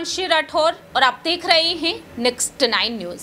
हिमांशी राठौर और आप देख रहे हैं नेक्स्ट 9 न्यूज।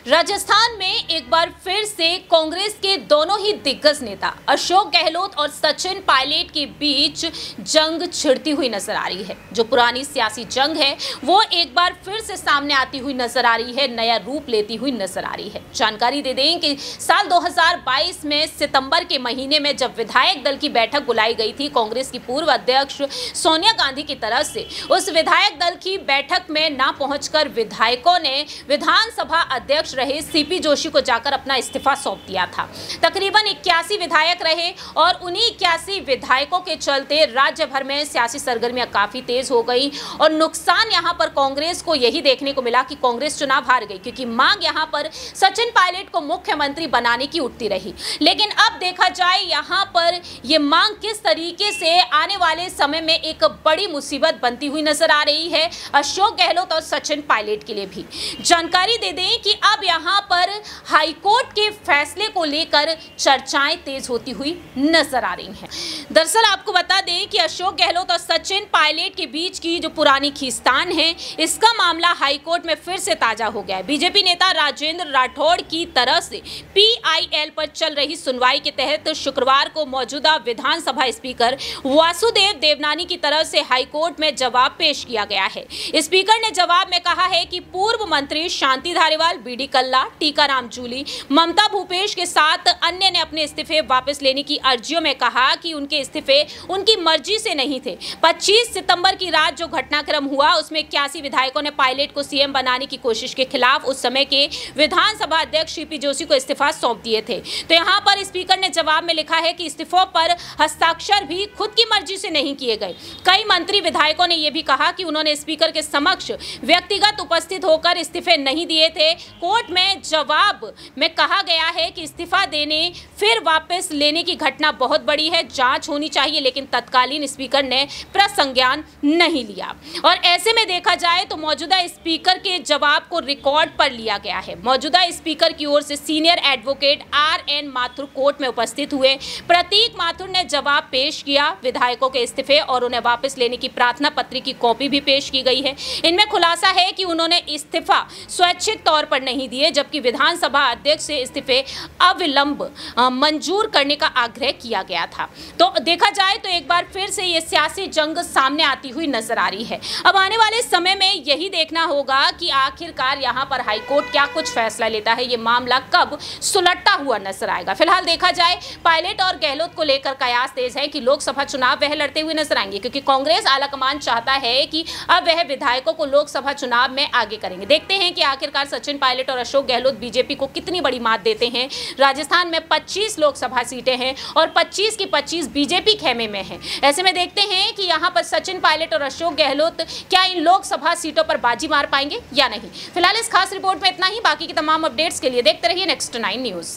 राजस्थान में एक बार फिर से कांग्रेस के दोनों ही दिग्गज नेता अशोक गहलोत और सचिन पायलट के बीच जंग छिड़ती हुई नजर आ रही है। जो पुरानी सियासी जंग है वो एक बार फिर से सामने आती हुई नजर आ रही है, नया रूप लेती हुई नजर आ रही है। जानकारी दे दें कि साल 2022 में सितंबर के महीने में जब विधायक दल की बैठक बुलाई गई थी कांग्रेस की पूर्व अध्यक्ष सोनिया गांधी की तरफ से, उस विधायक दल की बैठक में ना पहुंचकर विधायकों ने विधानसभा अध्यक्ष रहे सीपी जोशी को जाकर अपना इस्तीफा सौंप दिया था। तकरीबन 81 विधायक रहे और उन्हीं 81 विधायकों के चलते राज्य भर में सियासी सरगर्मियां काफी तेज हो गई और नुकसान यहां पर कांग्रेस को यही देखने को मिला कि कांग्रेस चुनाव हार गई, क्योंकि मांग यहां पर सचिन पायलट को मुख्यमंत्री बनाने की उठती रही। लेकिन अब देखा जाए यहां पर यह मांग किस तरीके से आने वाले समय में एक बड़ी मुसीबत बनती हुई नजर आ रही है अशोक गहलोत और सचिन पायलट के लिए भी। जानकारी दे दें कि अब यहां पर हाईकोर्ट के फैसले को लेकर चर्चाएं तेज होती हुई नजर आ रही हैं। दरअसल आपको बता दें कि अशोक गहलोत और सचिन पायलट के बीच की जो पुरानी खींचतान है, इसका मामला हाईकोर्ट में फिर से ताजा हो गया है। बीजेपी नेता राजेंद्र राठौड़ की तरफ से PIL पर चल रही सुनवाई के तहत शुक्रवार को मौजूदा विधानसभा स्पीकर वासुदेव देवनानी की तरफ से हाईकोर्ट में जवाब पेश किया गया है। स्पीकर ने जवाब में कहा है कि पूर्व मंत्री शांति धारीवाल, BD कल्ला, टीकाराम जूली, ममता भूपेश के साथ अन्य ने अपने इस्तीफे वापस लेने की अर्जियों में कहा कि उनके इस्तीफे उनकी मर्जी से नहीं थे। 25 सितंबर की रात जो घटनाक्रम हुआ उसमें 81 विधायकों ने पायलट को CM बनाने की कोशिश के खिलाफ उस समय के विधानसभा अध्यक्ष सीपी जोशी को इस्तीफा सौंप दिए थे। तो यहाँ पर स्पीकर ने जवाब में लिखा है कि इस्तीफों पर हस्ताक्षर भी खुद की मर्जी से नहीं किए गए। कई मंत्री विधायकों ने यह भी कहा कि उन्होंने स्पीकर के समक्ष व्यक्तिगत उपस्थित होकर इस्तीफे नहीं दिए थे। कोर्ट में जवाब में कहा गया है कि इस्तीफा देने फिर वापस लेने की घटना बहुत बड़ी है, जांच होनी चाहिए, लेकिन तत्कालीन स्पीकर ने प्रसंज्ञान नहीं लिया। और ऐसे में देखा जाए तो मौजूदा स्पीकर के जवाब को रिकॉर्ड पर लिया गया है। मौजूदा स्पीकर की ओर से senior advocate RN Mathur court में उपस्थित हुए। प्रतीक माथुर ने जवाब पेश किया। विधायकों के इस्तीफे और उन्हें वापस लेने की प्रार्थना पत्र की कॉपी भी पेश की गई है। इनमें खुलासा है कि उन्होंने इस्तीफा स्वैच्छिक तौर पर नहीं दिए, जबकि विधानसभा अध्यक्ष से इस्तीफे अविलंब मंजूर करने का आग्रह किया गया था। तो देखा जाए तो एक बार फिर से ये सियासी जंग सामने आती हुई नजर आ रही है। अब आने वाले समय में यही देखना होगा कि आखिरकार यहाँ पर हाईकोर्ट क्या कुछ फैसला लेता है, ये मामला कब सुलटता हुआ नजर आएगा। फिलहाल देखा जाए पायलट और गहलोत को लेकर कयास तेज है कि लोकसभा चुनाव वह लड़ते हुए नजर आएंगे, क्योंकि कांग्रेस आलाकमान चाहता है कि अब वह विधायकों को लोकसभा चुनाव में आगे करेंगे। देखते हैं कि आखिरकार सचिन पायलट और अशोक गहलोत बीजेपी को कितनी बड़ी मात देते हैं। राजस्थान में 25 लोकसभा सीटें हैं और 25 की 25 बीजेपी खेमे में हैं। ऐसे में देखते हैं कि यहां पर सचिन पायलट और अशोक गहलोत क्या इन लोकसभा सीटों पर बाजी मार पाएंगे या नहीं। फिलहाल इस खास रिपोर्ट में इतना ही। बाकी की तमाम अपडेट्स के लिए देखते रहिए नेक्स्ट 9 न्यूज।